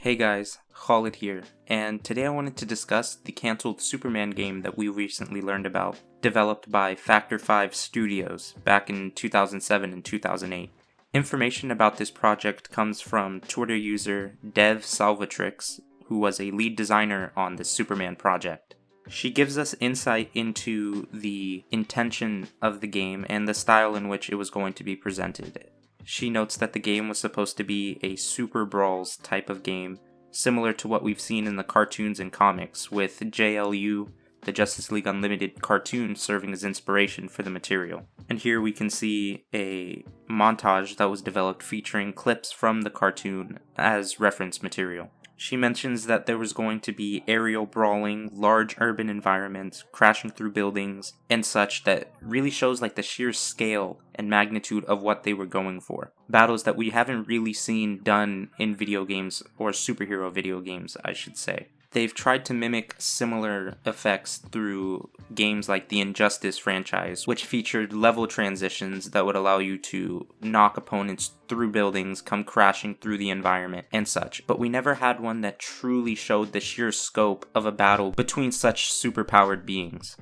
Hey guys, Khalid here, and today I wanted to discuss the cancelled Superman game that we recently learned about, developed by Factor 5 Studios back in 2007 and 2008. Information about this project comes from Twitter user DevSalvatrix, who was a lead designer on the Superman project. She gives us insight into the intention of the game and the style in which it was going to be presented. She notes that the game was supposed to be a Super Brawls type of game, similar to what we've seen in the cartoons and comics, with JLU, the Justice League Unlimited cartoon, serving as inspiration for the material. And here we can see a montage that was developed featuring clips from the cartoon as reference material. She mentions that there was going to be aerial brawling, large urban environments, crashing through buildings, and such that really shows like the sheer scale and magnitude of what they were going for. Battles that we haven't really seen done in video games, or superhero video games, I should say. They've tried to mimic similar effects through games like the Injustice franchise, which featured level transitions that would allow you to knock opponents through buildings, come crashing through the environment, and such. But we never had one that truly showed the sheer scope of a battle between such superpowered beings.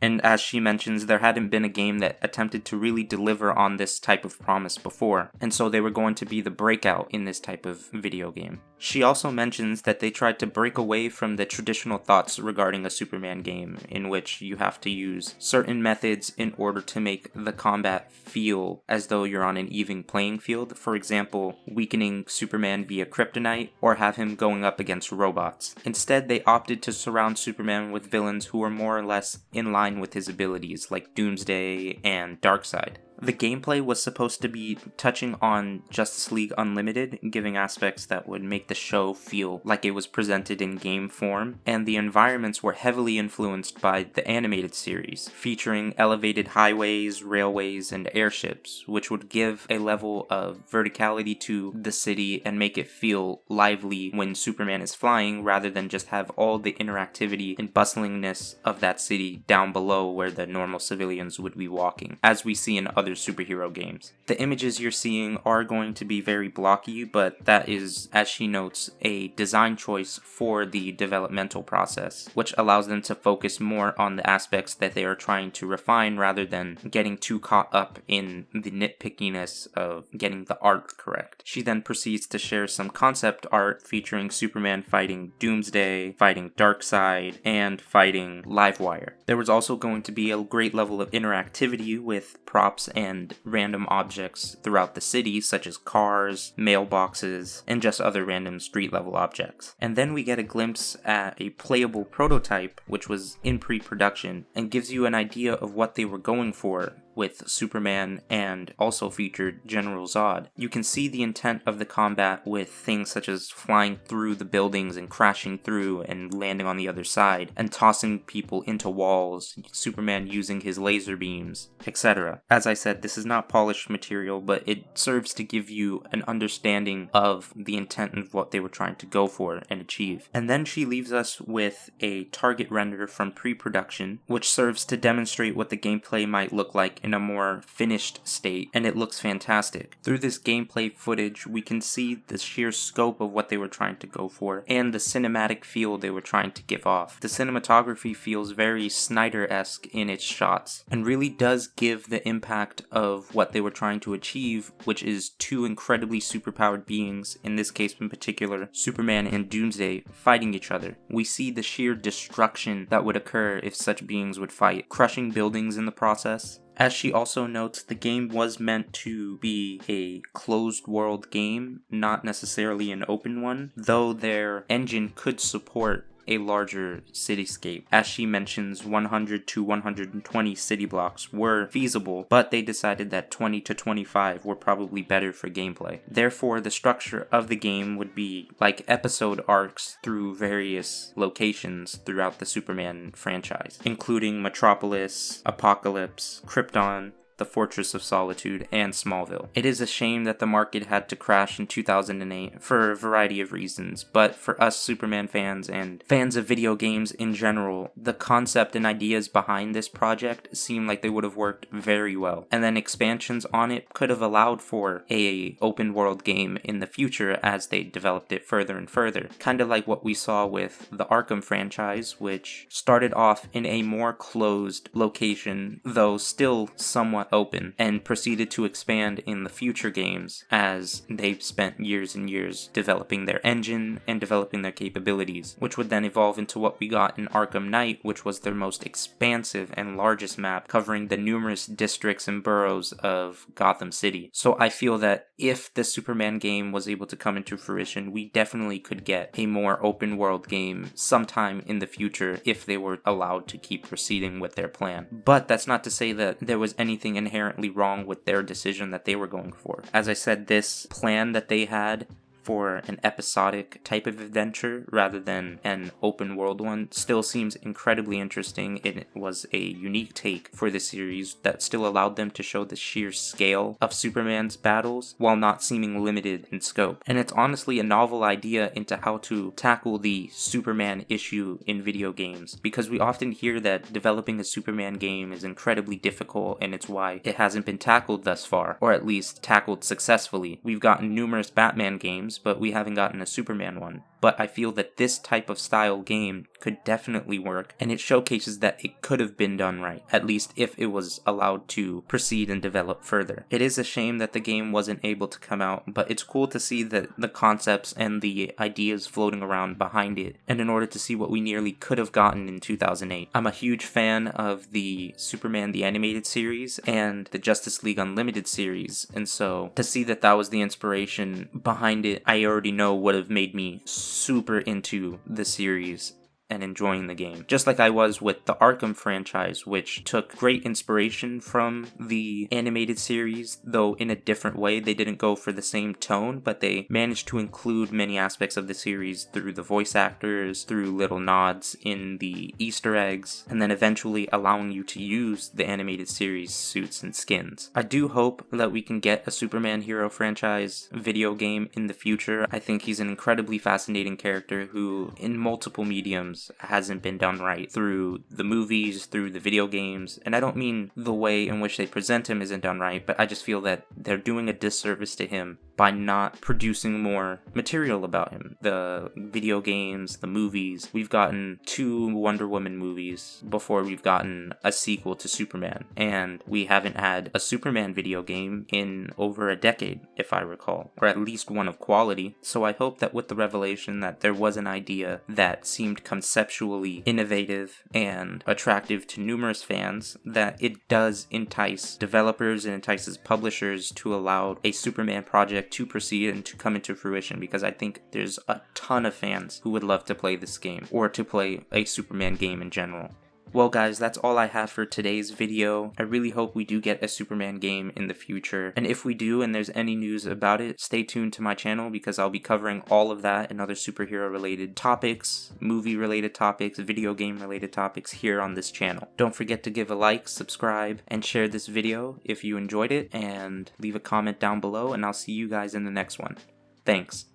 And as she mentions, there hadn't been a game that attempted to really deliver on this type of promise before, and so they were going to be the breakout in this type of video game. She also mentions that they tried to break away from the traditional thoughts regarding a Superman game, in which you have to use certain methods in order to make the combat feel as though you're on an even playing field. For example, weakening Superman via kryptonite, or have him going up against robots. Instead, they opted to surround Superman with villains who were more or less in line with his abilities, like Doomsday and Darkseid. The gameplay was supposed to be touching on Justice League Unlimited, giving aspects that would make the show feel like it was presented in game form, and the environments were heavily influenced by the animated series, featuring elevated highways, railways, and airships, which would give a level of verticality to the city and make it feel lively when Superman is flying, rather than just have all the interactivity and bustlingness of that city down below where the normal civilians would be walking, as we see in other superhero games. The images you're seeing are going to be very blocky, but that is, as she notes, a design choice for the developmental process, which allows them to focus more on the aspects that they are trying to refine rather than getting too caught up in the nitpickiness of getting the art correct. She then proceeds to share some concept art featuring Superman fighting Doomsday, fighting Darkseid, and fighting Livewire. There was also going to be a great level of interactivity with props and random objects throughout the city, such as cars, mailboxes, and just other random street level objects. And then we get a glimpse at a playable prototype, which was in pre-production, and gives you an idea of what they were going for with Superman, and also featured General Zod. You can see the intent of the combat with things such as flying through the buildings and crashing through and landing on the other side, and tossing people into walls, Superman using his laser beams, etc. As I said, this is not polished material, but it serves to give you an understanding of the intent of what they were trying to go for and achieve. And then she leaves us with a target render from pre-production, which serves to demonstrate what the gameplay might look like in a more finished state, and it looks fantastic. Through this gameplay footage, we can see the sheer scope of what they were trying to go for, and the cinematic feel they were trying to give off. The cinematography feels very Snyder-esque in its shots, and really does give the impact of what they were trying to achieve, which is two incredibly superpowered beings, in this case in particular, Superman and Doomsday, fighting each other. We see the sheer destruction that would occur if such beings would fight, crushing buildings in the process. As she also notes, the game was meant to be a closed world game, not necessarily an open one, though their engine could support a larger cityscape. As she mentions, 100 to 120 city blocks were feasible, but they decided that 20 to 25 were probably better for gameplay. Therefore, the structure of the game would be like episode arcs through various locations throughout the Superman franchise, including Metropolis, Apocalypse, Krypton, The Fortress of Solitude, and Smallville. It is a shame that the market had to crash in 2008 for a variety of reasons, but for us Superman fans and fans of video games in general, the concept and ideas behind this project seem like they would have worked very well. And then expansions on it could have allowed for a open world game in the future as they developed it further and further. Kind of like what we saw with the Arkham franchise, which started off in a more closed location, though still somewhat open, and proceeded to expand in the future games as they spent years and years developing their engine and developing their capabilities, which would then evolve into what we got in Arkham Knight, which was their most expansive and largest map, covering the numerous districts and boroughs of Gotham City. So I feel that if the Superman game was able to come into fruition, we definitely could get a more open world game sometime in the future if they were allowed to keep proceeding with their plan. But that's not to say that there was anything inherently wrong with their decision that they were going for. As I said, this plan that they had for an episodic type of adventure rather than an open world one still seems incredibly interesting. It was a unique take for the series that still allowed them to show the sheer scale of Superman's battles while not seeming limited in scope. And it's honestly a novel idea into how to tackle the Superman issue in video games, because we often hear that developing a Superman game is incredibly difficult, and it's why it hasn't been tackled thus far, or at least tackled successfully. We've gotten numerous Batman games, but we haven't gotten a Superman one. But I feel that this type of style game could definitely work, and it showcases that it could have been done right, at least if it was allowed to proceed and develop further. It is a shame that the game wasn't able to come out, but it's cool to see that the concepts and the ideas floating around behind it, and in order to see what we nearly could have gotten in 2008. I'm a huge fan of the Superman the Animated series and the Justice League Unlimited series, and so to see that that was the inspiration behind it, I already know would have made me super into the series and enjoying the game. Just like I was with the Arkham franchise, which took great inspiration from the animated series, though in a different way. They didn't go for the same tone, but they managed to include many aspects of the series through the voice actors, through little nods in the Easter eggs, and then eventually allowing you to use the animated series suits and skins. I do hope that we can get a Superman Hero franchise video game in the future. I think he's an incredibly fascinating character who, in multiple mediums, hasn't been done right, through the movies, through the video games, and I don't mean the way in which they present him isn't done right, but I just feel that they're doing a disservice to him by not producing more material about him. The video games, the movies, we've gotten 2 Wonder Woman movies before we've gotten a sequel to Superman, and we haven't had a Superman video game in over a decade, if I recall, or at least one of quality. So I hope that with the revelation that there was an idea that seemed conceptually innovative and attractive to numerous fans, that it does entice developers and entices publishers to allow a Superman project to proceed and to come into fruition, because I think there's a ton of fans who would love to play this game, or to play a Superman game in general. Well guys, that's all I have for today's video. I really hope we do get a Superman game in the future, and if we do and there's any news about it, stay tuned to my channel, because I'll be covering all of that and other superhero related topics, movie related topics, video game related topics here on this channel. Don't forget to give a like, subscribe, and share this video if you enjoyed it, and leave a comment down below, and I'll see you guys in the next one. Thanks.